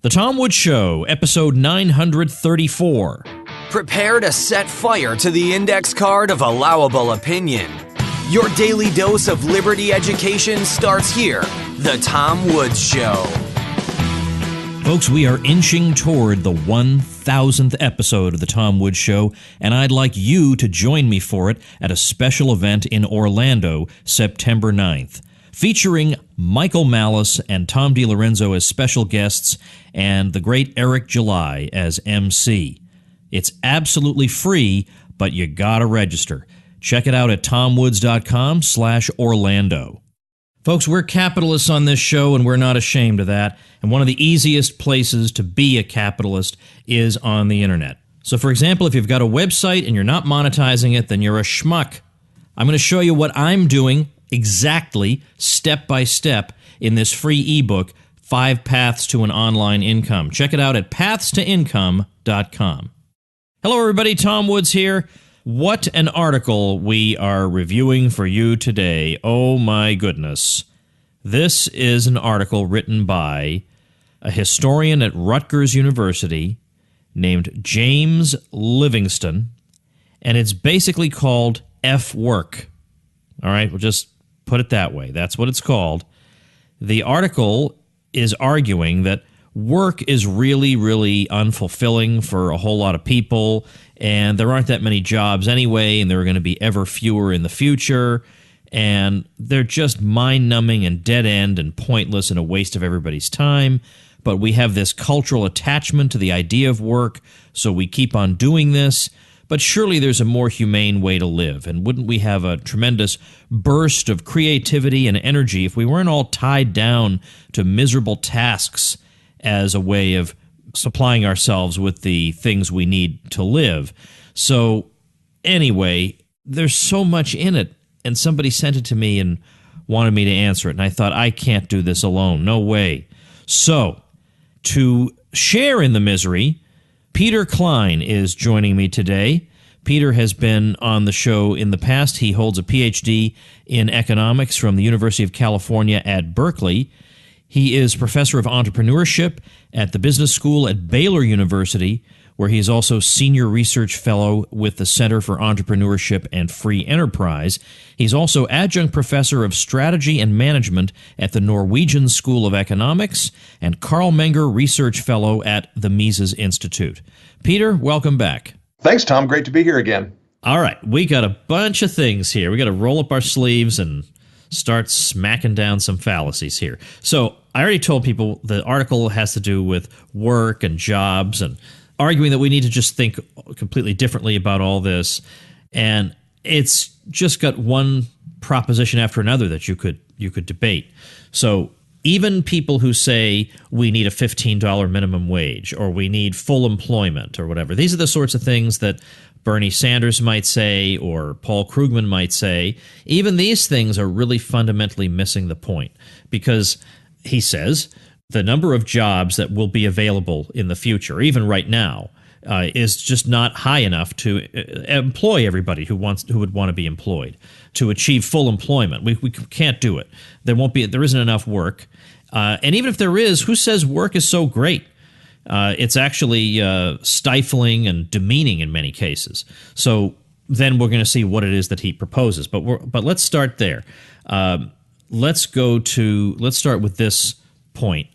The Tom Woods Show, episode 934. Prepare to set fire to the index card of allowable opinion. Your daily dose of liberty education starts here. The Tom Woods Show. Folks, we are inching toward the 1,000th episode of The Tom Woods Show, and I'd like you to join me for it at a special event in Orlando, September 9th, featuring Michael Malice and Tom DiLorenzo as special guests and the great Eric July as MC. It's absolutely free, but you gotta register. Check it out at tomwoods.com/Orlando. Folks, we're capitalists on this show, and we're not ashamed of that. And one of the easiest places to be a capitalist is on the internet. So, for example, if you've got a website and you're not monetizing it, then you're a schmuck. I'm going to show you what I'm doing exactly, step by step, in this free ebook, 5 Paths to an Online Income. Check it out at pathstoincome.com. Hello, everybody. Tom Woods here. What an article we are reviewing for you today. Oh, my goodness. This is an article written by a historian at Rutgers University named James Livingston, and it's basically called F Work. All right, we'll just put it that way. That's what it's called. The article is arguing that work is really, really unfulfilling for a whole lot of people, and there aren't that many jobs anyway, and there are going to be ever fewer in the future, and they're just mind-numbing and dead-end and pointless and a waste of everybody's time. But we have this cultural attachment to the idea of work, so we keep on doing this. But surely there's a more humane way to live, and wouldn't we have a tremendous burst of creativity and energy if we weren't all tied down to miserable tasks as a way of supplying ourselves with the things we need to live? So anyway, there's so much in it, and somebody sent it to me and wanted me to answer it, and I thought, I can't do this alone. No way. So, to share in the misery, Peter Klein is joining me today. Peter has been on the show in the past. He holds a Ph.D. in economics from the University of California at Berkeley. He is professor of entrepreneurship at the business school at Baylor University, where he is also senior research fellow with the Center for Entrepreneurship and Free Enterprise. He's also adjunct professor of strategy and management at the Norwegian School of Economics and Carl Menger research fellow at the Mises Institute. Peter, welcome back. Thanks, Tom. Great to be here again. All right, we got a bunch of things here. We got to roll up our sleeves and start smacking down some fallacies here. So I already told people the article has to do with work and jobs and arguing that we need to just think completely differently about all this. And it's just got one proposition after another that you could debate. So even people who say we need a $15 minimum wage or we need full employment or whatever, these are the sorts of things that Bernie Sanders might say or Paul Krugman might say. Even these things are really fundamentally missing the point, because he says the number of jobs that will be available in the future, even right now, is just not high enough to employ everybody who would want to be employed, to achieve full employment. We can't do it. There isn't enough work. And even if there is, who says work is so great? It's actually stifling and demeaning in many cases. So then we're going to see what it is that he proposes. But let's start there. Let's start with this point.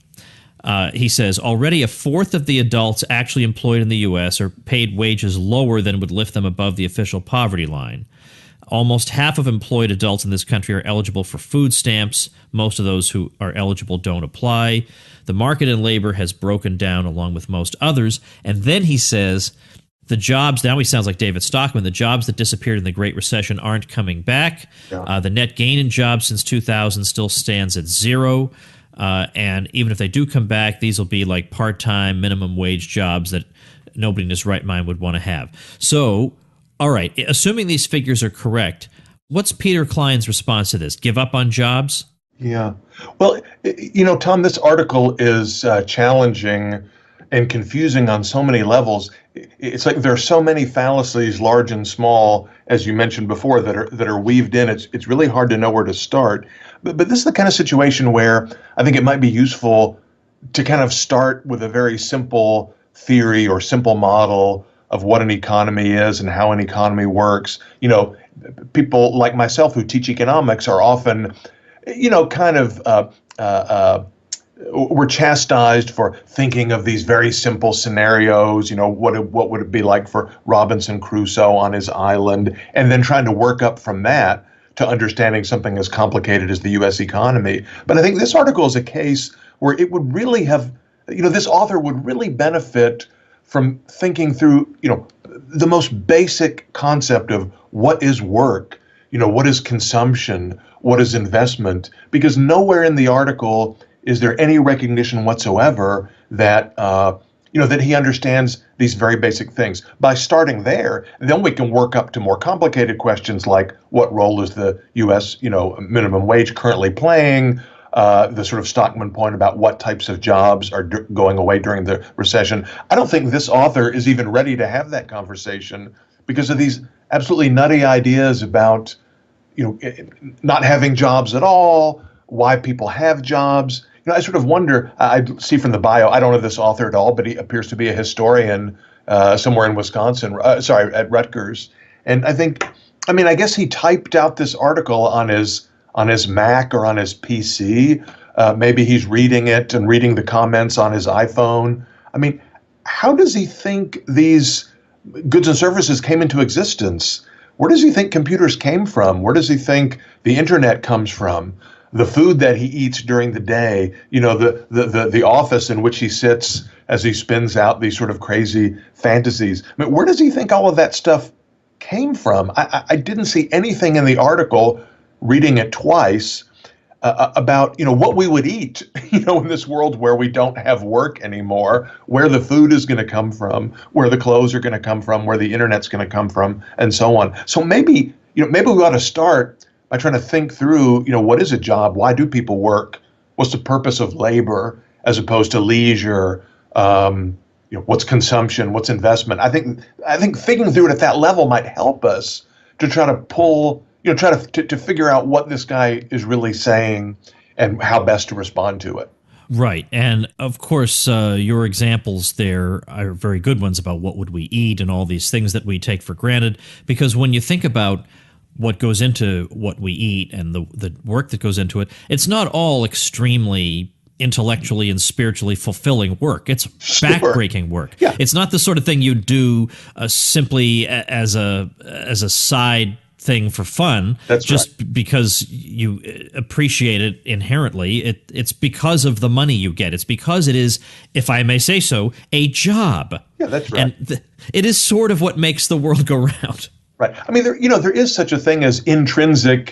He says, already a fourth of the adults actually employed in the U.S. are paid wages lower than would lift them above the official poverty line. Almost half of employed adults in this country are eligible for food stamps. Most of those who are eligible don't apply. The market in labor has broken down along with most others. And then he says, the jobs, now he sounds like David Stockman, the jobs that disappeared in the Great Recession aren't coming back. Yeah. The net gain in jobs since 2000 still stands at zero. And even if they do come back, these will be like part-time minimum wage jobs that nobody in his right mind would want to have. So, all right, assuming these figures are correct, what's Peter Klein's response to this? Give up on jobs? Yeah. Well, Tom, this article is challenging and confusing on so many levels. It's like there are so many fallacies, large and small, as you mentioned before, that are weaved in. It's really hard to know where to start. But this is the kind of situation where I think it might be useful to kind of start with a very simple theory or simple model of what an economy is and how an economy works. People like myself who teach economics are often, kind of we're chastised for thinking of these very simple scenarios. What would it be like for Robinson Crusoe on his island, and then trying to work up from that to understanding something as complicated as the U.S. economy. But I think this article is a case where it would really have, this author would really benefit from thinking through, the most basic concept of what is work, what is consumption, what is investment, because nowhere in the article is there any recognition whatsoever that, that he understands these very basic things. By starting there, then we can work up to more complicated questions like what role is the U.S., minimum wage currently playing, the sort of Stockman point about what types of jobs are going away during the recession. I don't think this author is even ready to have that conversation because of these absolutely nutty ideas about, not having jobs at all, why people have jobs. I sort of wonder, I see from the bio, I don't know this author at all, but he appears to be a historian somewhere in Wisconsin, at Rutgers. And I guess he typed out this article on his Mac or on his PC. Maybe he's reading it and reading the comments on his iPhone. How does he think these goods and services came into existence? Where does he think computers came from? Where does he think the internet comes from? The food that he eats during the day, the office in which he sits as he spins out these sort of crazy fantasies. Where does he think all of that stuff came from? I didn't see anything in the article, reading it twice, about, what we would eat, in this world where we don't have work anymore, where the food is going to come from, where the clothes are going to come from, where the internet's going to come from, and so on. So maybe we ought to start by trying to think through, what is a job? Why do people work? What's the purpose of labor as opposed to leisure? What's consumption? What's investment? I think thinking through it at that level might help us to try to pull, try to figure out what this guy is really saying and how best to respond to it. Right. And of course, your examples there are very good ones about what would we eat and all these things that we take for granted. Because when you think about what goes into what we eat and the work that goes into it, it's not all extremely intellectually and spiritually fulfilling work. It's backbreaking work. Yeah. It's not the sort of thing you do simply as a side thing for fun. That's just right. Because you appreciate it inherently. It's because of the money you get. It's because it is, if I may say so, a job. Yeah, that's right. And it is sort of what makes the world go round. Right. There is such a thing as intrinsically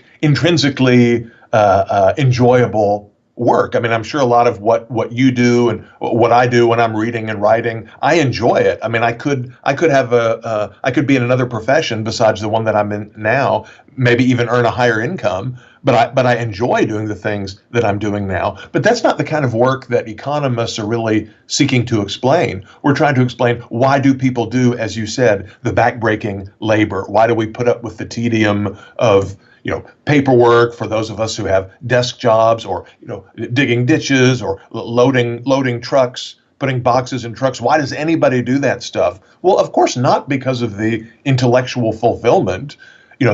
enjoyable work. I'm sure a lot of what you do and what I do when I'm reading and writing, I enjoy it. I could have I could be in another profession besides the one that I'm in now, maybe even earn a higher income, but I enjoy doing the things that I'm doing now. But that's not the kind of work that economists are really seeking to explain. We're trying to explain, why do people do, as you said, the backbreaking labor? Why do we put up with the tedium of paperwork for those of us who have desk jobs, or digging ditches, or loading trucks, putting boxes in trucks? Why does anybody do that stuff? Well, of course not because of the intellectual fulfillment.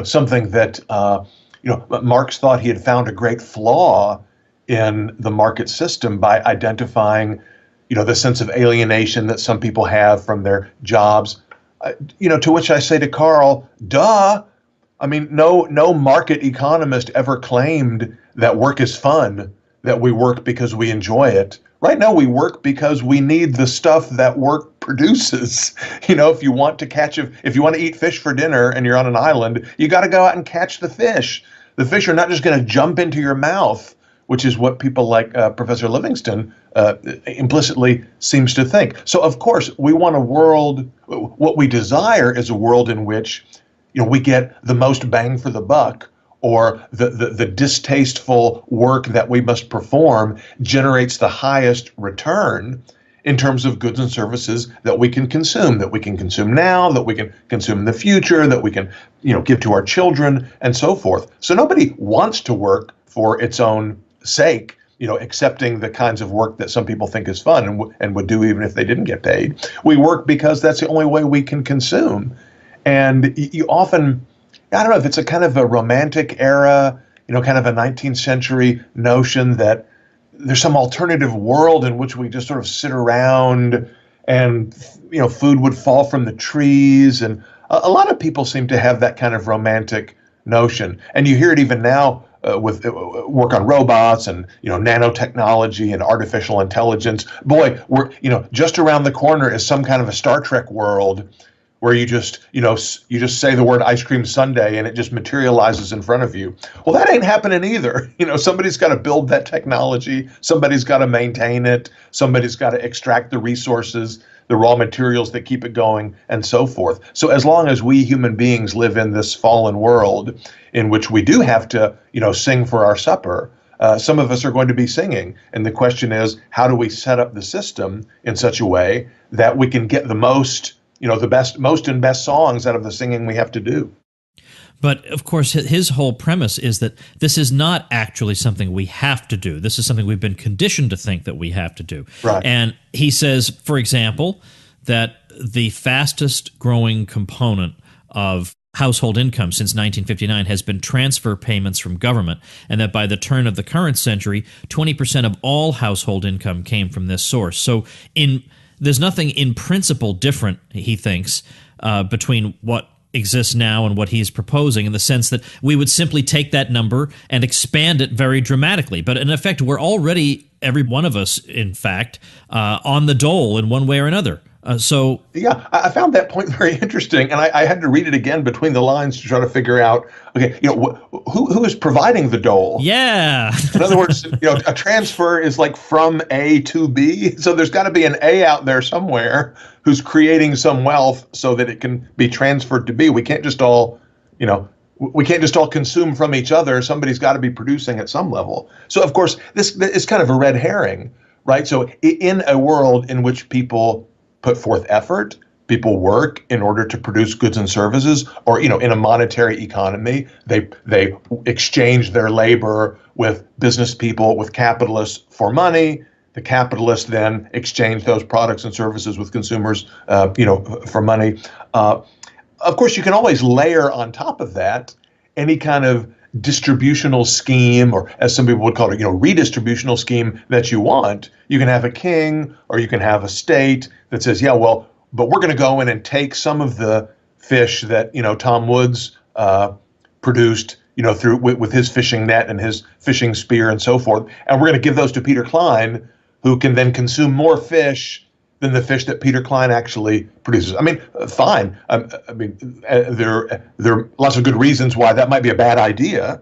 Something that Marx thought he had found a great flaw in the market system by identifying the sense of alienation that some people have from their jobs. To which I say to Carl, duh. No market economist ever claimed that work is fun, that we work because we enjoy it. Right now, we work because we need the stuff that work produces. If you want to eat fish for dinner and you're on an island, you got to go out and catch the fish. The fish are not just going to jump into your mouth, which is what people like Professor Livingston implicitly seems to think. So, of course, we want a world. What we desire is a world in which we get the most bang for the buck, or the distasteful work that we must perform generates the highest return in terms of goods and services that we can consume now, that we can consume in the future, that we can give to our children, and so forth. So nobody wants to work for its own sake. accepting the kinds of work that some people think is fun and would do even if they didn't get paid. We work because that's the only way we can consume. And you often, I don't know if it's a kind of a romantic era, kind of a 19th century notion that there's some alternative world in which we just sort of sit around and, food would fall from the trees. And a lot of people seem to have that kind of romantic notion. And you hear it even now with work on robots and, nanotechnology and artificial intelligence. Boy, we're, just around the corner is some kind of a Star Trek world where you just say the word ice cream sundae and it just materializes in front of you. Well, that ain't happening either. Somebody's got to build that technology. Somebody's got to maintain it. Somebody's got to extract the resources, the raw materials that keep it going, and so forth. So as long as we human beings live in this fallen world in which we do have to, sing for our supper, some of us are going to be singing. And the question is, how do we set up the system in such a way that we can get the most, most and best songs out of the singing we have to do? But of course, his whole premise is that this is not actually something we have to do. This is something we've been conditioned to think that we have to do. Right. And he says, for example, that the fastest growing component of household income since 1959 has been transfer payments from government, and that by the turn of the current century, 20% of all household income came from this source. So there's nothing in principle different, he thinks, between what exists now and what he's proposing, in the sense that we would simply take that number and expand it very dramatically. But in effect, we're already, every one of us, in fact, on the dole in one way or another. Yeah, I found that point very interesting, and I had to read it again between the lines to try to figure out, okay, who is providing the dole? Yeah. In other words, a transfer is like from A to B, so there's got to be an A out there somewhere who's creating some wealth so that it can be transferred to B. We can't just all, consume from each other. Somebody's got to be producing at some level. So, of course, this is kind of a red herring, right? So in a world in which people put forth effort, people work in order to produce goods and services, or, in a monetary economy, they exchange their labor with business people, with capitalists for money. The capitalists then exchange those products and services with consumers, for money. Of course, you can always layer on top of that any kind of distributional scheme, or as some people would call it, redistributional scheme that you want. You can have a king, or you can have a state that says, yeah, well, but we're going to go in and take some of the fish that, Tom Woods produced, through with his fishing net and his fishing spear and so forth, and we're going to give those to Peter Klein, who can then consume more fish than the fish that Peter Klein actually produces. I mean, fine. There are lots of good reasons why that might be a bad idea,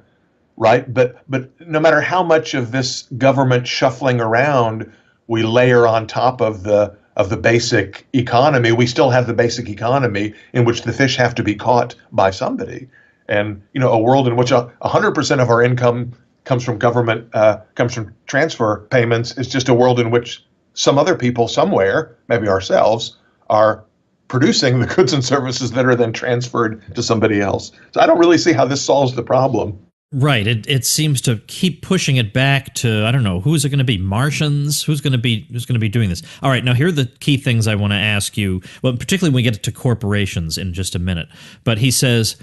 right? But no matter how much of this government shuffling around we layer on top of the basic economy, we still have the basic economy in which the fish have to be caught by somebody. And a world in which 100% of our income comes from government, comes from transfer payments, is just a world in which some other people somewhere, maybe ourselves, are producing the goods and services that are then transferred to somebody else. So I don't really see how this solves the problem. Right. It seems to keep pushing it back to, I don't know, who's it going to be? Martians? Who's going to be doing this? All right. Now, here are the key things I want to ask you. Well, particularly when we get to corporations in just a minute. But he says,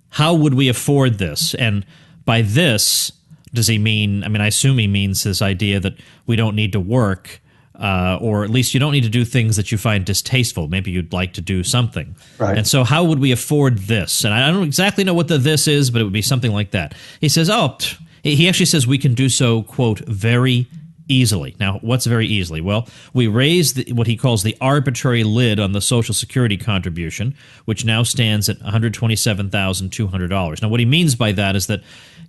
how would we afford this? And by this, does he mean, I assume he means this idea that we don't need to work, or at least you don't need to do things that you find distasteful. Maybe you'd like to do something. Right. And so how would we afford this? And I don't exactly know what the this is, but it would be something like that. He says, he actually says we can do so, quote, very easily. Now, what's very easily? Well, we raise what he calls the arbitrary lid on the Social Security contribution, which now stands at $127,200. Now, what he means by that is that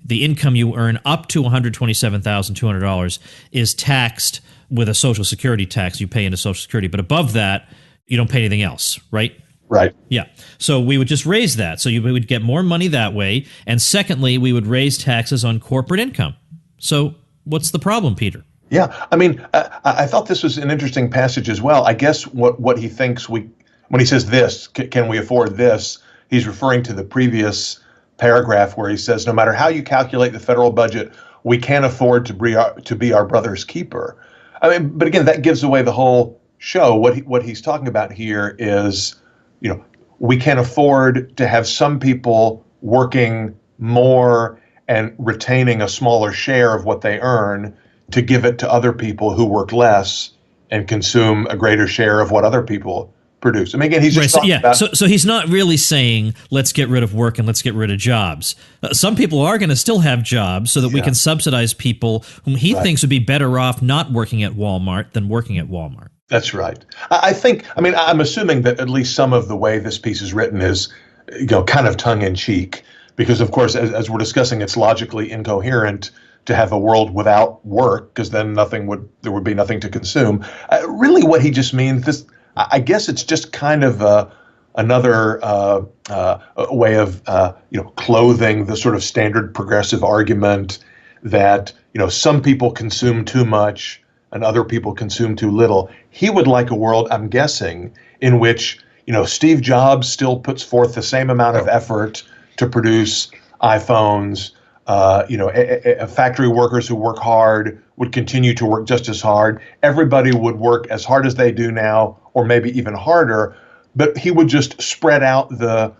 the income you earn up to $127,200 is taxed with a Social Security tax you pay into Social Security, but above that, you don't pay anything else, right? Right. Yeah. So we would just raise that. So we would get more money that way. And secondly, we would raise taxes on corporate income. So what's the problem, Peter? Yeah. I thought this was an interesting passage as well. I guess what he thinks when he says this, can we afford this? He's referring to the previous paragraph where he says, no matter how you calculate the federal budget, we can't afford to be our brother's keeper. I mean, but again, that gives away the whole show. What he's talking about here is, we can't afford to have some people working more and retaining a smaller share of what they earn to give it to other people who work less and consume a greater share of what other people produce. I mean, again, he's just talking about. So he's not really saying let's get rid of work and let's get rid of jobs. Some people are going to still have jobs so that we can subsidize people whom he thinks would be better off not working at Walmart than working at Walmart. That's right. I'm assuming that at least some of the way this piece is written is, kind of tongue in cheek, because of course, as we're discussing, it's logically incoherent to have a world without work, because then there would be nothing to consume. Really, what he just means, I guess it's just kind of another way of clothing the sort of standard progressive argument that some people consume too much and other people consume too little. He would like a world, I'm guessing, in which Steve Jobs still puts forth the same amount of effort to produce iPhones. Factory workers who work hard would continue to work just as hard. Everybody would work as hard as they do now, or maybe even harder, but he would just spread out the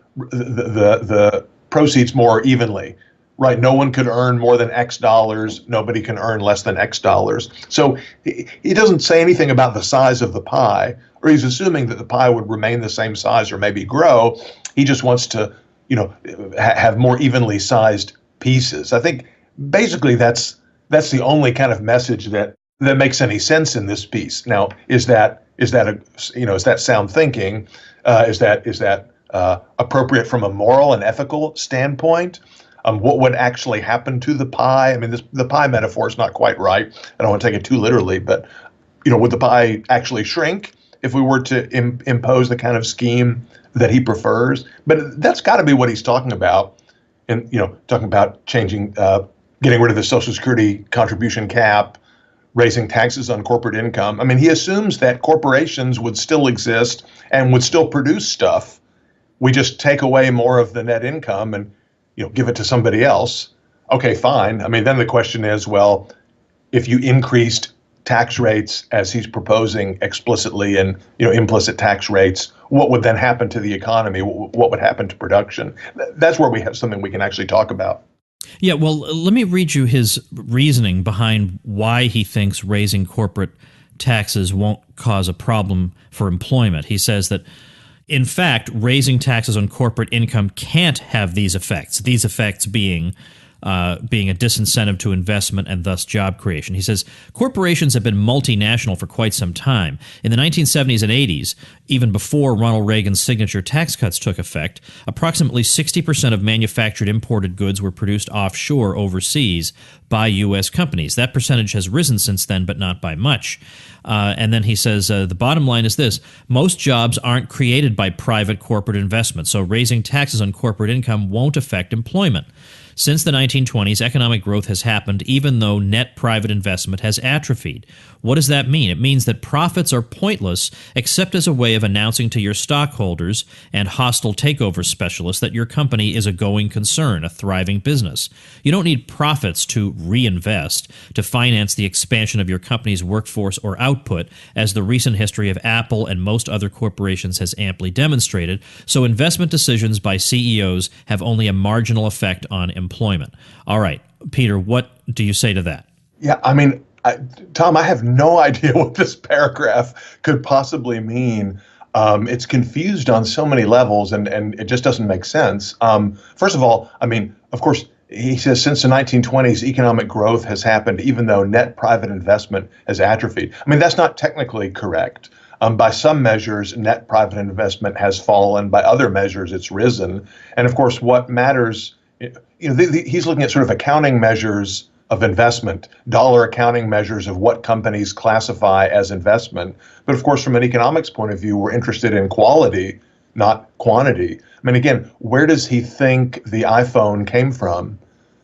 proceeds more evenly, right? No one could earn more than X dollars. Nobody can earn less than X dollars. So he doesn't say anything about the size of the pie, or he's assuming that the pie would remain the same size or maybe grow. He just wants to, have more evenly sized pieces. I think basically that's the only kind of message that makes any sense in this piece. Now, is that sound thinking? Is that appropriate from a moral and ethical standpoint? What would actually happen to the pie? I mean, the pie metaphor is not quite right. I don't want to take it too literally, but would the pie actually shrink if we were to impose the kind of scheme that he prefers? But that's got to be what he's talking about. And, talking about changing, getting rid of the Social Security contribution cap, raising taxes on corporate income. I mean, he assumes that corporations would still exist and would still produce stuff. We just take away more of the net income and, give it to somebody else. Okay, fine. I mean, then the question is, well, if you increased tax rates as he's proposing explicitly and, implicit tax rates, what would then happen to the economy? What would happen to production? That's where we have something we can actually talk about. Yeah, well, let me read you his reasoning behind why he thinks raising corporate taxes won't cause a problem for employment. He says that, in fact, raising taxes on corporate income can't have these effects being a disincentive to investment and thus job creation. He says corporations have been multinational for quite some time. In the 1970s and 80s, even before Ronald Reagan's signature tax cuts took effect, approximately 60% of manufactured imported goods were produced offshore overseas by U.S. companies. That percentage has risen since then, but not by much. And then he says the bottom line is this: most jobs aren't created by private corporate investment, so raising taxes on corporate income won't affect employment. Since the 1920s, economic growth has happened even though net private investment has atrophied. What does that mean? It means that profits are pointless except as a way of announcing to your stockholders and hostile takeover specialists that your company is a going concern, a thriving business. You don't need profits to reinvest, to finance the expansion of your company's workforce or output, as the recent history of Apple and most other corporations has amply demonstrated, so investment decisions by CEOs have only a marginal effect on employment. All right, Peter, what do you say to that? Yeah, I mean, Tom, I have no idea what this paragraph could possibly mean. It's confused on so many levels, and it just doesn't make sense. First of all, I mean, of course, he says since the 1920s, economic growth has happened even though net private investment has atrophied. I mean, that's not technically correct. By some measures, net private investment has fallen. By other measures, it's risen. And of course, what matters, he's looking at sort of accounting measures of investment, dollar accounting measures of what companies classify as investment. But of course, from an economics point of view, we're interested in quality, not quantity. I mean, again, where does he think the iPhone came from?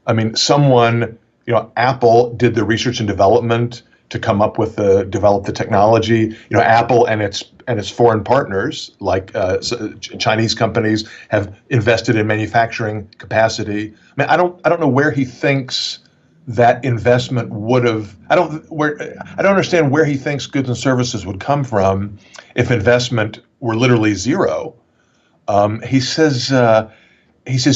I mean, someone, Apple did the research and development to come up with develop the technology. Apple and its foreign partners, like Chinese companies, have invested in manufacturing capacity. I mean, I don't know where he thinks that investment would have. I don't understand where he thinks goods and services would come from if investment were literally zero. He says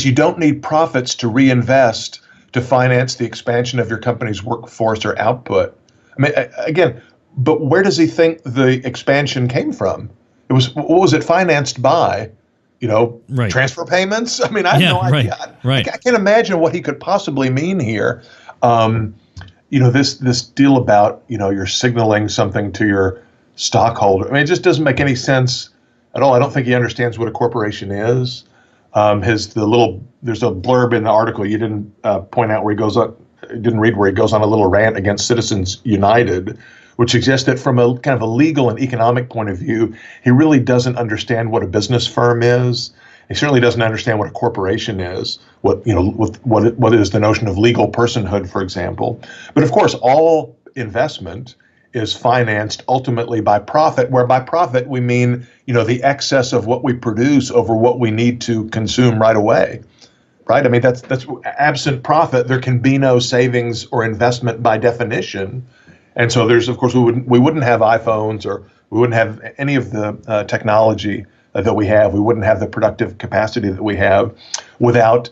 you don't need profits to reinvest to finance the expansion of your company's workforce or output. I mean, again, but where does he think the expansion came from? What was it financed by? Right. Transfer payments? I mean, I have no idea. Right. I can't imagine what he could possibly mean here. This deal about, you're signaling something to your stockholder. I mean, it just doesn't make any sense at all. I don't think he understands what a corporation is. There's a blurb in the article you didn't point out where he goes on, didn't read, where he goes on a little rant against Citizens United, which suggests that from a kind of a legal and economic point of view, he really doesn't understand what a business firm is. He certainly doesn't understand what a corporation is, what is the notion of legal personhood, for example. But of course, all investment is financed ultimately by profit, where by profit we mean, the excess of what we produce over what we need to consume right away. Right? I mean, that's absent profit, there can be no savings or investment by definition. And so there's, of course, we wouldn't have iPhones, or we wouldn't have any of the technology that we have. We wouldn't have the productive capacity that we have without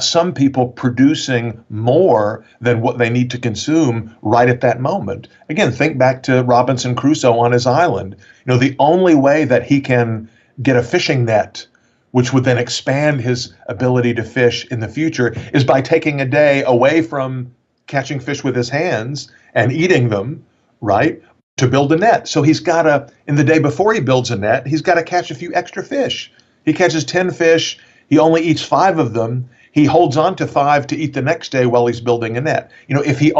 some people producing more than what they need to consume right at that moment. Again, think back to Robinson Crusoe on his island. The only way that he can get a fishing net, which would then expand his ability to fish in the future, is by taking a day away from catching fish with his hands and eating them, right, to build a net. So he's got to, in the day before he builds a net, he's got to catch a few extra fish. He catches 10 fish, he only eats 5 of them, he holds on to 5 to eat the next day while he's building a net. If he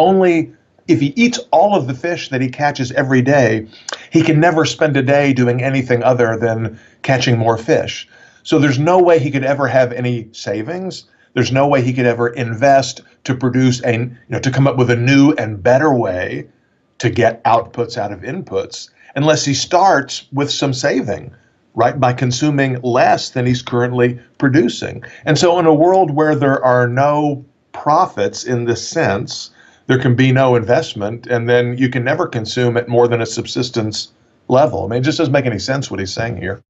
eats all of the fish that he catches every day, he can never spend a day doing anything other than catching more fish. So there's no way he could ever have any savings. There's no way he could ever invest to produce to come up with a new and better way to get outputs out of inputs, unless he starts with some saving, right, by consuming less than he's currently producing. And so in a world where there are no profits in this sense, there can be no investment, and then you can never consume at more than a subsistence level. I mean, it just doesn't make any sense what he's saying here.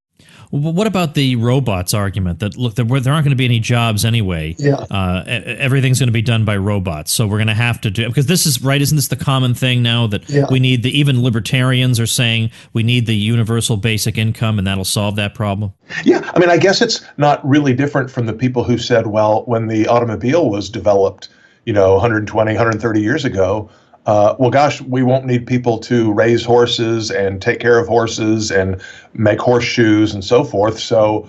Well, what about the robots argument that, look, there aren't going to be any jobs anyway? Yeah. Everything's going to be done by robots. So we're going to have to do, because this is right. Isn't this the common thing now that we need even libertarians are saying we need the universal basic income and that'll solve that problem? Yeah. I mean, I guess it's not really different from the people who said, well, when the automobile was developed, 120, 130 years ago, well, gosh, we won't need people to raise horses and take care of horses and make horseshoes and so forth. So,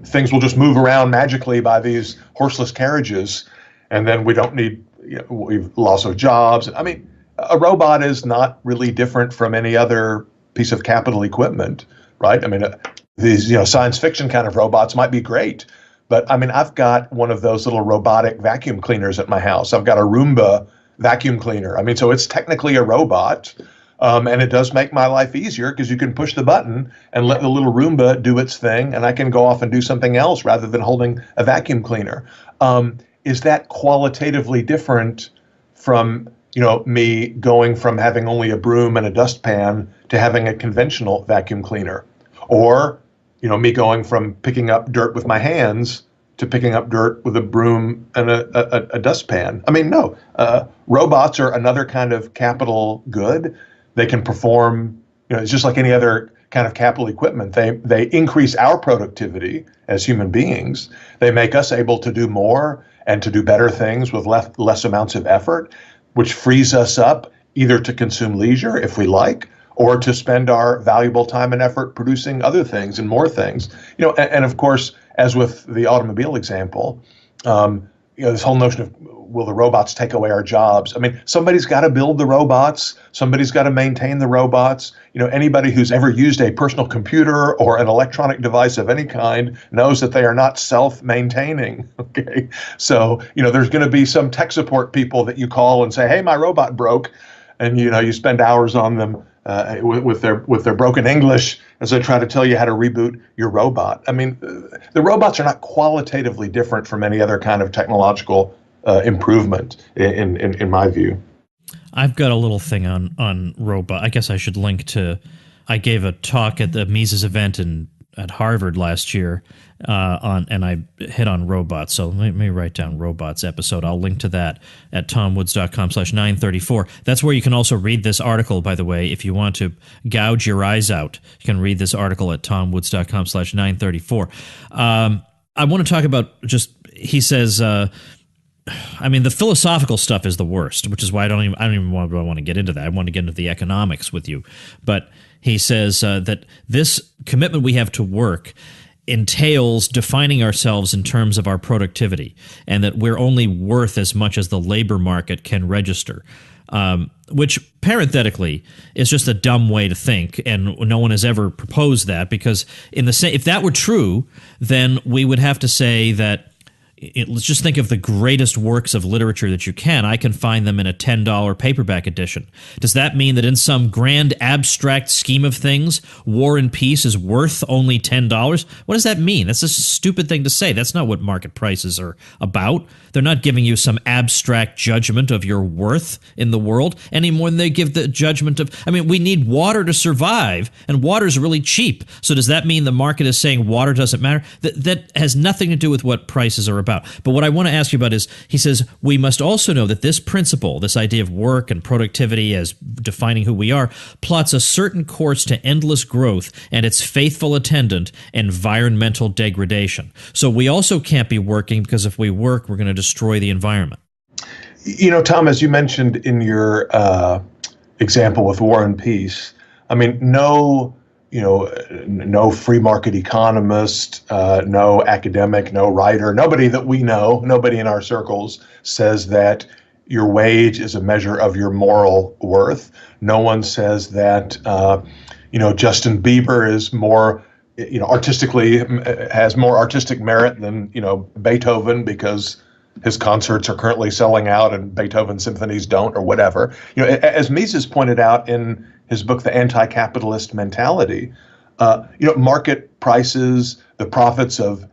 things will just move around magically by these horseless carriages. And then we don't need loss of jobs. I mean, a robot is not really different from any other piece of capital equipment, right? I mean, these, science fiction kind of robots might be great. But I mean, I've got one of those little robotic vacuum cleaners at my house. I've got a Roomba vacuum cleaner. I mean, so it's technically a robot, and it does make my life easier because you can push the button and let the little Roomba do its thing, and I can go off and do something else rather than holding a vacuum cleaner. Is that qualitatively different from, me going from having only a broom and a dustpan to having a conventional vacuum cleaner? Or, me going from picking up dirt with my hands to picking up dirt with a broom and a dustpan? I mean, no. Robots are another kind of capital good. They can perform, it's just like any other kind of capital equipment. They increase our productivity as human beings. They make us able to do more and to do better things with less amounts of effort, which frees us up either to consume leisure if we like, or to spend our valuable time and effort producing other things and more things. And of course, as with the automobile example, this whole notion of, will the robots take away our jobs? I mean, somebody's got to build the robots. Somebody's got to maintain the robots. Anybody who's ever used a personal computer or an electronic device of any kind knows that they are not self-maintaining. Okay, so there's going to be some tech support people that you call and say, "Hey, my robot broke," and you spend hours on them with their broken English as they try to tell you how to reboot your robot. I mean, the robots are not qualitatively different from any other kind of technological improvement in my view. I've got a little thing on robot. I guess I should link to. I gave a talk at the Mises event at Harvard last year and I hit on robots. So let me write down robots episode. I'll link to that at tomwoods.com/934. That's where you can also read this article, by the way. If you want to gouge your eyes out, you can read this article at tomwoods.com/934. I want to talk about he says, the philosophical stuff is the worst, which is why I don't even want to get into that. I want to get into the economics with you. But he says that this commitment we have to work entails defining ourselves in terms of our productivity, and that we're only worth as much as the labor market can register. Which parenthetically is just a dumb way to think, and no one has ever proposed that, because if that were true, then we would have to say that let's just think of the greatest works of literature that you can. I can find them in a $10 paperback edition. Does that mean that in some grand abstract scheme of things, War and Peace is worth only $10? What does that mean? That's just a stupid thing to say. That's not what market prices are about. They're not giving you some abstract judgment of your worth in the world any more than they give the judgment of, we need water to survive, and water's really cheap. So does that mean the market is saying water doesn't matter? That has nothing to do with what prices are about. But what I want to ask you about is, he says, we must also know that this principle, this idea of work and productivity as defining who we are, plots a certain course to endless growth and its faithful attendant, environmental degradation. So we also can't be working, because if we work, we're going to destroy the environment. Tom, as you mentioned in your example with War and Peace, no free market economist, no academic, no writer, nobody that we know, nobody in our circles says that your wage is a measure of your moral worth. No one says that, Justin Bieber is more, artistically has more artistic merit than, Beethoven, because his concerts are currently selling out and Beethoven's symphonies don't, or whatever. As Mises pointed out in his book, The Anti-Capitalist Mentality, market prices, the profits of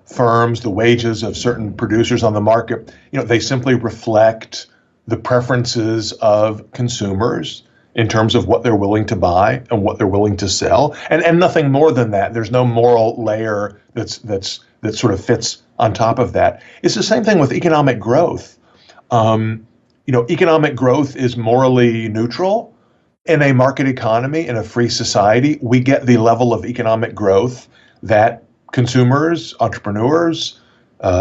firms, the wages of certain producers on the market, they simply reflect the preferences of consumers in terms of what they're willing to buy and what they're willing to sell, and nothing more than that. There's no moral layer that sort of fits on top of that. It's the same thing with economic growth. Economic growth is morally neutral. In a market economy, in a free society, we get the level of economic growth that consumers, entrepreneurs,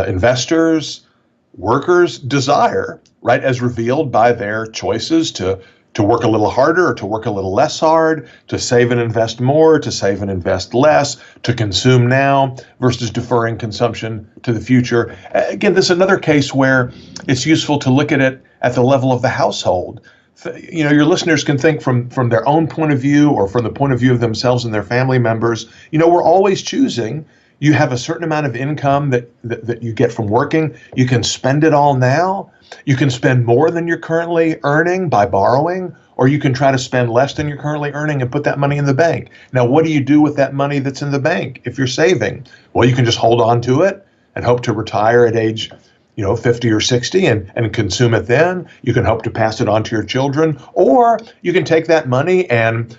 investors, workers desire, right, as revealed by their choices to work a little harder or to work a little less hard, to save and invest more, to save and invest less, to consume now versus deferring consumption to the future. Again, this is another case where it's useful to look at it at the level of the household. Your listeners can think from their own point of view or from the point of view of themselves and their family members. We're always choosing. You have a certain amount of income that you get from working. You can spend it all now. You can spend more than you're currently earning by borrowing, or you can try to spend less than you're currently earning and put that money in the bank. Now, what do you do with that money that's in the bank if you're saving? Well, you can just hold on to it and hope to retire at age 50 or 60 and consume it then. You can hope to pass it on to your children, or you can take that money and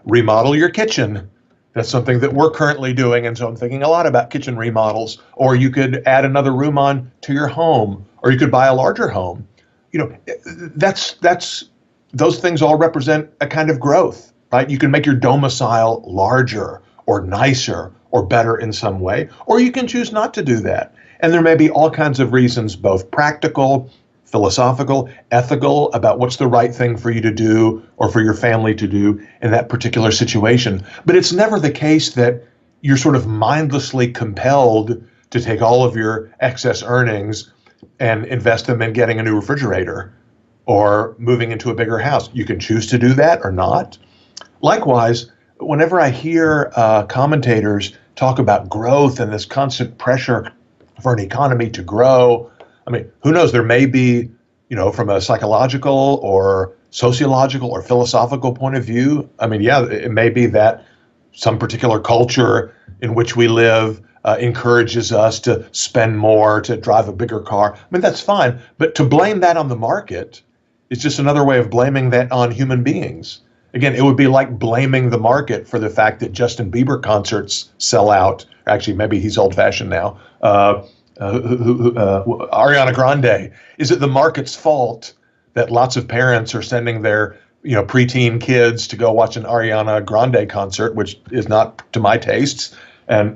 remodel your kitchen. That's something that we're currently doing, and so I'm thinking a lot about kitchen remodels. Or you could add another room on to your home, or you could buy a larger home. That's those things all represent a kind of growth, right? You can make your domicile larger or nicer or better in some way, or you can choose not to do that. And there may be all kinds of reasons, both practical, philosophical, ethical, about what's the right thing for you to do or for your family to do in that particular situation. But it's never the case that you're sort of mindlessly compelled to take all of your excess earnings and invest them in getting a new refrigerator or moving into a bigger house. You can choose to do that or not. Likewise, whenever I hear commentators talk about growth and this constant pressure for an economy to grow, who knows? There may be, from a psychological or sociological or philosophical point of view, it may be that some particular culture in which we live encourages us to spend more, to drive a bigger car. I mean, that's fine. But to blame that on the market is just another way of blaming that on human beings. Again, it would be like blaming the market for the fact that Justin Bieber concerts sell out. Actually, maybe he's old-fashioned now. Ariana Grande. Is it the market's fault that lots of parents are sending their preteen kids to go watch an Ariana Grande concert, which is not to my tastes? And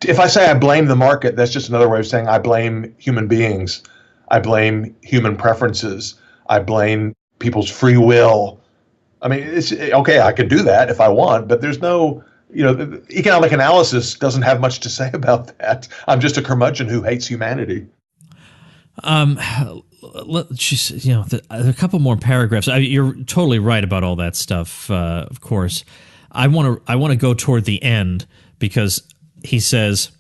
if I say I blame the market, that's just another way of saying I blame human beings. I blame human preferences. I blame people's free will. I mean, it's okay. I can do that if I want, but there's no, economic analysis doesn't have much to say about that. I'm just a curmudgeon who hates humanity. Just, a couple more paragraphs. You're totally right about all that stuff. Of course, I want to go toward the end because he says,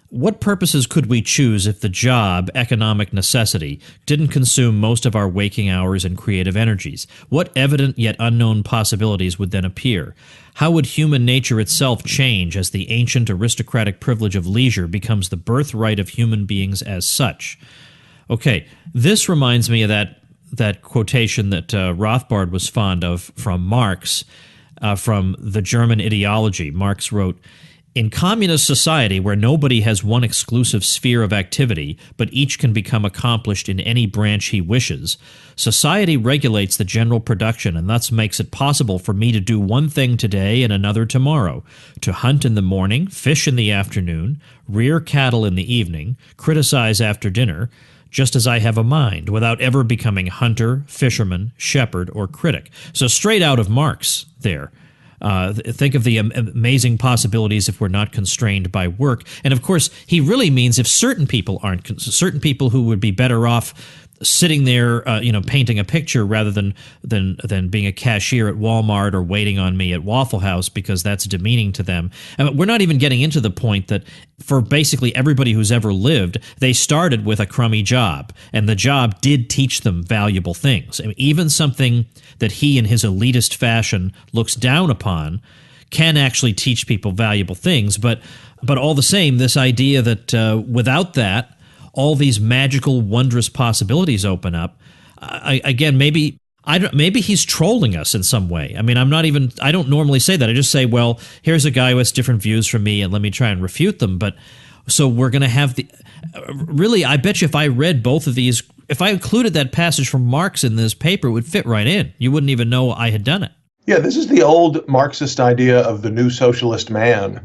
what purposes could we choose if the job, economic necessity, didn't consume most of our waking hours and creative energies? What evident yet unknown possibilities would then appear? How would human nature itself change as the ancient aristocratic privilege of leisure becomes the birthright of human beings as such? Okay, this reminds me of that quotation that Rothbard was fond of from Marx, from the German Ideology. Marx wrote, "In communist society where nobody has one exclusive sphere of activity, but each can become accomplished in any branch he wishes, society regulates the general production and thus makes it possible for me to do one thing today and another tomorrow, to hunt in the morning, fish in the afternoon, rear cattle in the evening, criticize after dinner, just as I have a mind, without ever becoming hunter, fisherman, shepherd, or critic." So straight out of Marx there. Think of the amazing possibilities if we're not constrained by work. And of course, he really means if certain people aren't, certain people who would be better off sitting there, painting a picture rather than being a cashier at Walmart or waiting on me at Waffle House because that's demeaning to them. And we're not even getting into the point that for basically everybody who's ever lived, they started with a crummy job, and the job did teach them valuable things. I mean, even something that he in his elitist fashion looks down upon can actually teach people valuable things. But all the same, this idea that without that, all these magical, wondrous possibilities open up. Again, maybe he's trolling us in some way. I mean, I don't normally say that. I just say, well, here's a guy who has different views from me, and let me try and refute them. But so we're going to have really, I bet you if I read both of these, if I included that passage from Marx in this paper, it would fit right in. You wouldn't even know I had done it. Yeah, this is the old Marxist idea of the new socialist man,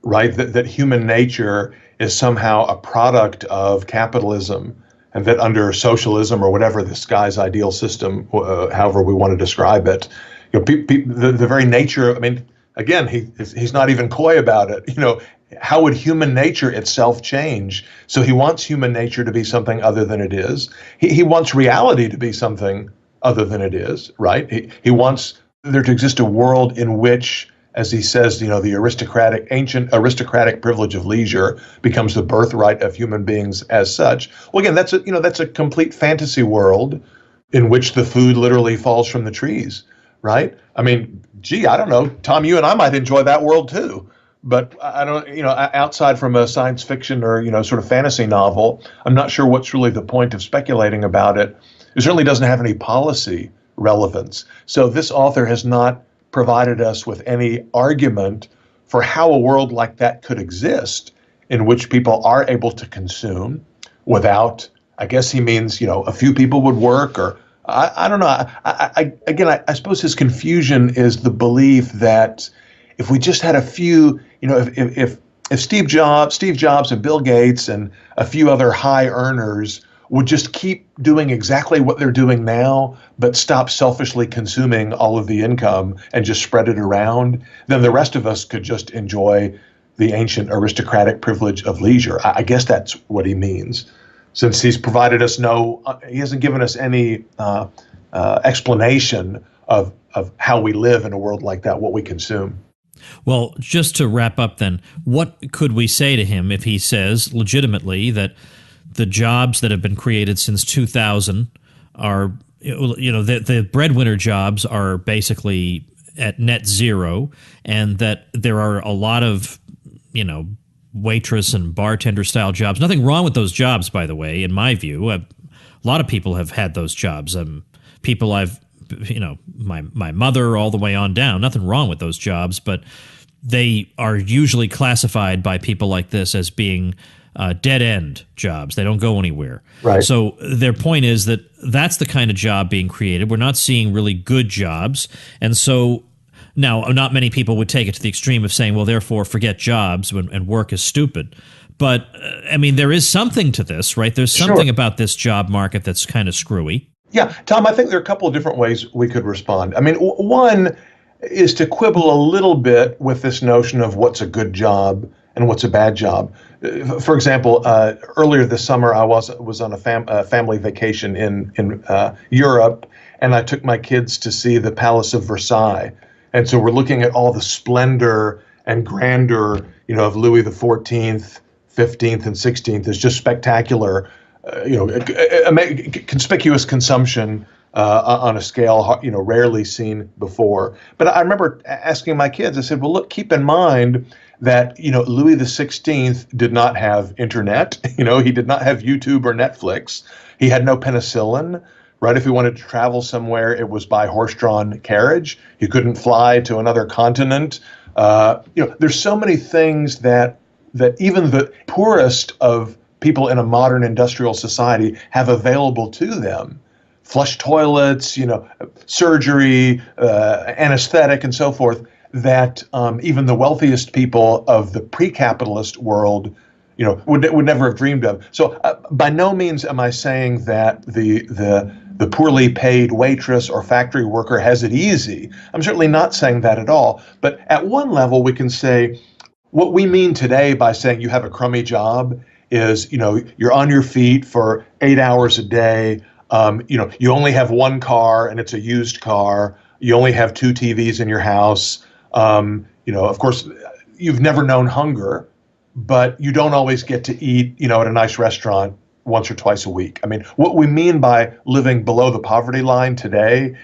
right? That human nature is somehow a product of capitalism, and that under socialism or whatever this guy's ideal system, however we want to describe it, the very nature. I mean, again, he's not even coy about it. How would human nature itself change? So he wants human nature to be something other than it is. He wants reality to be something other than it is, right? He wants there to exist a world in which, as he says, the ancient aristocratic privilege of leisure becomes the birthright of human beings as such. Well, again, that's a complete fantasy world in which the food literally falls from the trees, right? I mean, I don't know, Tom, you and I might enjoy that world too, but I don't, outside from a science fiction or, sort of fantasy novel, I'm not sure what's really the point of speculating about it. It certainly doesn't have any policy relevance. So this author has not provided us with any argument for how a world like that could exist, in which people are able to consume without, I guess he means, a few people would work, or I don't know. I suppose his confusion is the belief that if we just had a few, if Steve Jobs and Bill Gates and a few other high earners would just keep doing exactly what they're doing now, but stop selfishly consuming all of the income and just spread it around, then the rest of us could just enjoy the ancient aristocratic privilege of leisure. I guess that's what he means, since he's provided us he hasn't given us any explanation of how we live in a world like that, what we consume. Well, just to wrap up then, what could we say to him if he says legitimately that the jobs that have been created since 2000 are, the breadwinner jobs are basically at net zero, and that there are a lot of, waitress and bartender style jobs. Nothing wrong with those jobs, by the way, in my view. A lot of people have had those jobs. People I've, my mother all the way on down. Nothing wrong with those jobs, but they are usually classified by people like this as being dead end jobs. They don't go anywhere. Right. So their point is that that's the kind of job being created. We're not seeing really good jobs. And so now not many people would take it to the extreme of saying, well, therefore forget jobs and work is stupid. But I mean, there is something to this, right? There's something about this job market that's kind of screwy. Yeah, Tom, I think there are a couple of different ways we could respond. I mean, one is to quibble a little bit with this notion of what's a good job and what's a bad job. For example, earlier this summer, I was on a family vacation in Europe, and I took my kids to see the Palace of Versailles. And so we're looking at all the splendor and grandeur, of Louis XIV, 15th, and 16th. It's just spectacular. Conspicuous consumption on a scale, rarely seen before. But I remember asking my kids, I said, well, look, keep in mind that, Louis XVI did not have internet. He did not have YouTube or Netflix. He had no penicillin, right? If he wanted to travel somewhere, it was by horse-drawn carriage. He couldn't fly to another continent. There's so many things that even the poorest of people in a modern industrial society have available to them. Flush toilets, surgery, anesthetic, and so forth, that even the wealthiest people of the pre-capitalist world, would never have dreamed of. So by no means am I saying that the poorly paid waitress or factory worker has it easy. I'm certainly not saying that at all. But at one level, we can say what we mean today by saying you have a crummy job is, you're on your feet for 8 hours a day. You only have one car and it's a used car. You only have 2 TVs in your house. Of course, you've never known hunger, but you don't always get to eat, at a nice restaurant once or twice a week. I mean, what we mean by living below the poverty line today,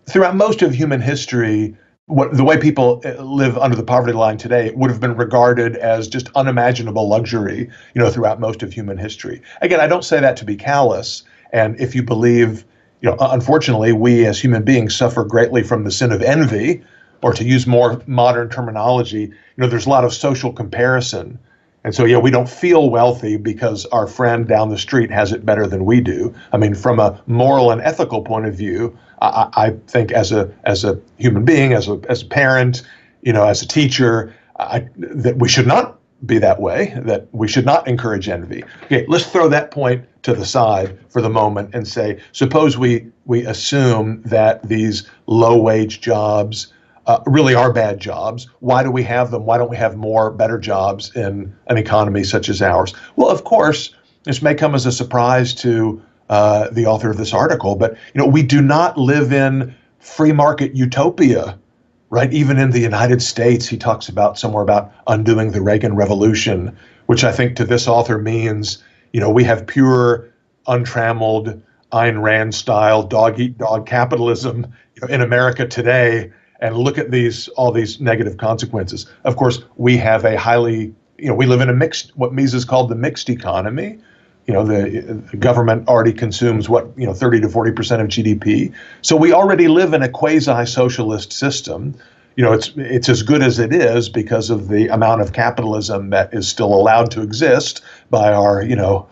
throughout most of human history, the way people live under the poverty line today would have been regarded as just unimaginable luxury, throughout most of human history. Again, I don't say that to be callous. And if you believe, unfortunately, we as human beings suffer greatly from the sin of envy, or to use more modern terminology, there's a lot of social comparison. And so, we don't feel wealthy because our friend down the street has it better than we do. I mean, from a moral and ethical point of view, I think as a human being, as a parent, as a teacher, that we should not be that way, that we should not encourage envy. Okay, let's throw that point to the side for the moment and say, suppose we assume that these low-wage jobs really are bad jobs. Why do we have them? Why don't we have more better jobs in an economy such as ours? Well, of course, this may come as a surprise to the author of this article, but we do not live in free market utopia, right? Even in the United States, he talks about somewhere about undoing the Reagan Revolution, which I think to this author means, we have pure, untrammeled, Ayn Rand style dog eat dog capitalism in America today. And look at all these negative consequences. Of course, we have a highly, we live in a mixed, what Mises called the mixed economy. The government already consumes 30 to 40% of GDP. So we already live in a quasi-socialist system. It's as good as it is because of the amount of capitalism that is still allowed to exist by our,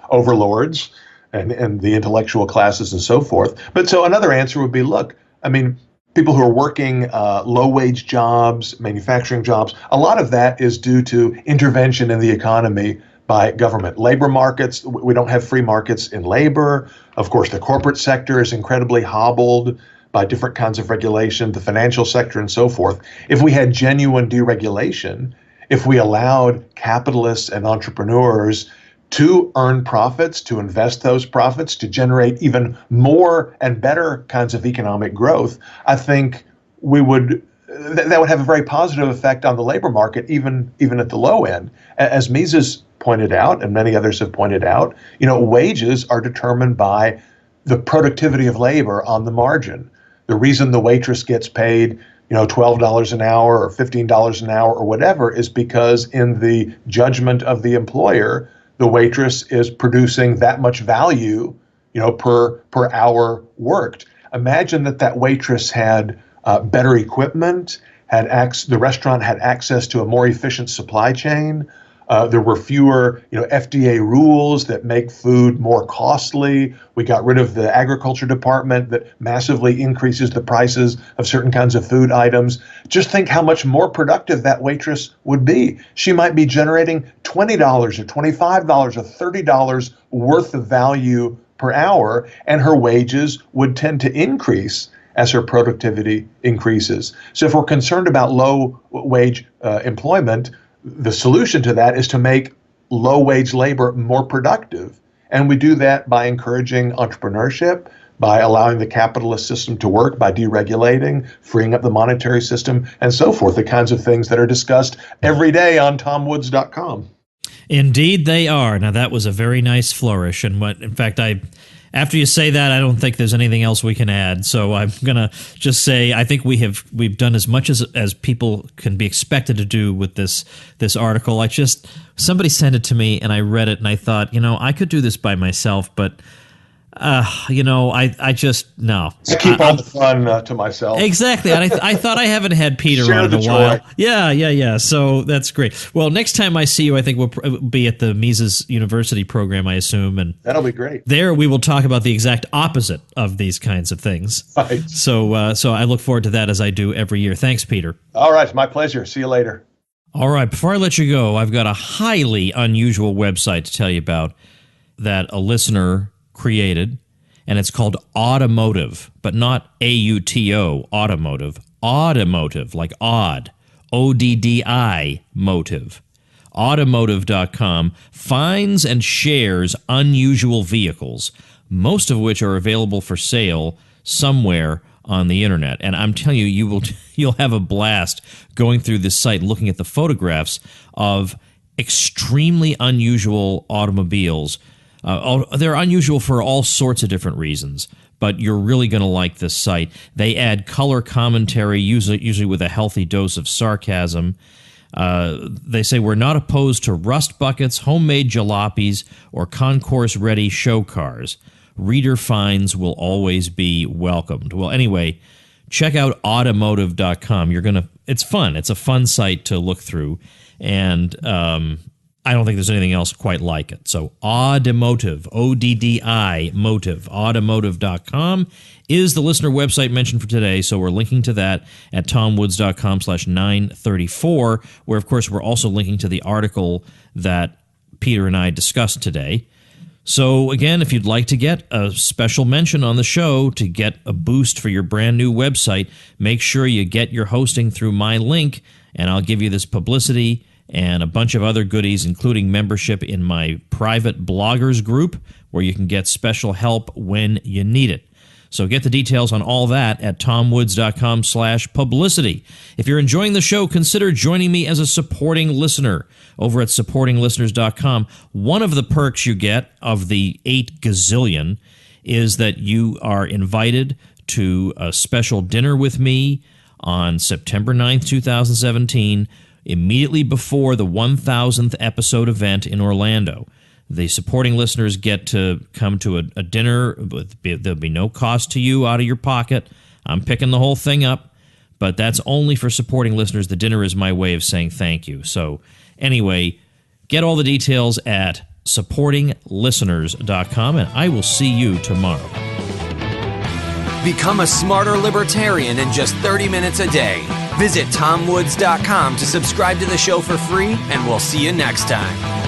overlords and the intellectual classes and so forth. But so another answer would be, look, I mean, people who are working low-wage jobs, manufacturing jobs, a lot of that is due to intervention in the economy by government. Labor markets, we don't have free markets in labor. Of course, the corporate sector is incredibly hobbled by different kinds of regulation, the financial sector and so forth. If we had genuine deregulation, if we allowed capitalists and entrepreneurs to earn profits, to invest those profits, to generate even more and better kinds of economic growth, I think that would have a very positive effect on the labor market, even at the low end. As Mises pointed out, and many others have pointed out, wages are determined by the productivity of labor on the margin. The reason the waitress gets paid $12 an hour or $15 an hour or whatever is because in the judgment of the employer, the waitress is producing that much value, per hour worked. Imagine that waitress had better equipment, the restaurant had access to a more efficient supply chain. There were fewer, FDA rules that make food more costly. We got rid of the agriculture department that massively increases the prices of certain kinds of food items. Just think how much more productive that waitress would be. She might be generating $20 or $25 or $30 worth of value per hour, and her wages would tend to increase as her productivity increases. So if we're concerned about low wage employment, the solution to that is to make low-wage labor more productive. And we do that by encouraging entrepreneurship, by allowing the capitalist system to work, by deregulating, freeing up the monetary system, and so forth, the kinds of things that are discussed every day on TomWoods.com. Indeed they are. Now, that was a very nice flourish. And in fact, after you say that, I don't think there's anything else we can add. So I'm going to just say I think we've done as much as people can be expected to do with this article. Somebody sent it to me and I read it and I thought, I could do this by myself, but I just no. I keep all the fun to myself. Exactly. And I thought I haven't had Peter on in a while. Yeah. So that's great. Well, next time I see you, I think we'll be at the Mises University program, I assume, and that'll be great. There we will talk about the exact opposite of these kinds of things. Right. So I look forward to that as I do every year. Thanks, Peter. All right, my pleasure. See you later. All right. Before I let you go, I've got a highly unusual website to tell you about that a listener created, and it's called Automotive, but not AUTO, Automotive. Automotive, like odd, ODDI, motive. Automotive.com finds and shares unusual vehicles, most of which are available for sale somewhere on the internet. And I'm telling you, you'll have a blast going through this site, looking at the photographs of extremely unusual automobiles. They're unusual for all sorts of different reasons, but you're really going to like this site. They add color commentary, usually with a healthy dose of sarcasm. They say, we're not opposed to rust buckets, homemade jalopies, or concourse-ready show cars. Reader finds will always be welcomed. Well, anyway, check out automotive.com. It's fun. It's a fun site to look through, and I don't think there's anything else quite like it. So Automotive, ODDI, motive, automotive.com is the listener website mentioned for today. So we're linking to that at tomwoods.com/934, where, of course, we're also linking to the article that Peter and I discussed today. So, again, if you'd like to get a special mention on the show to get a boost for your brand new website, make sure you get your hosting through my link, and I'll give you this publicity and a bunch of other goodies, including membership in my private bloggers group, where you can get special help when you need it. So get the details on all that at tomwoods.com/publicity. If you're enjoying the show, consider joining me as a supporting listener over at supportinglisteners.com. One of the perks you get of the 8 gazillion is that you are invited to a special dinner with me on September 9th, 2017, immediately before the 1,000th episode event in Orlando. The supporting listeners get to come to a dinner. There'll be no cost to you out of your pocket. I'm picking the whole thing up, but that's only for supporting listeners. The dinner is my way of saying thank you. So anyway, get all the details at supportinglisteners.com, and I will see you tomorrow. Become a smarter libertarian in just 30 minutes a day. Visit TomWoods.com to subscribe to the show for free, and we'll see you next time.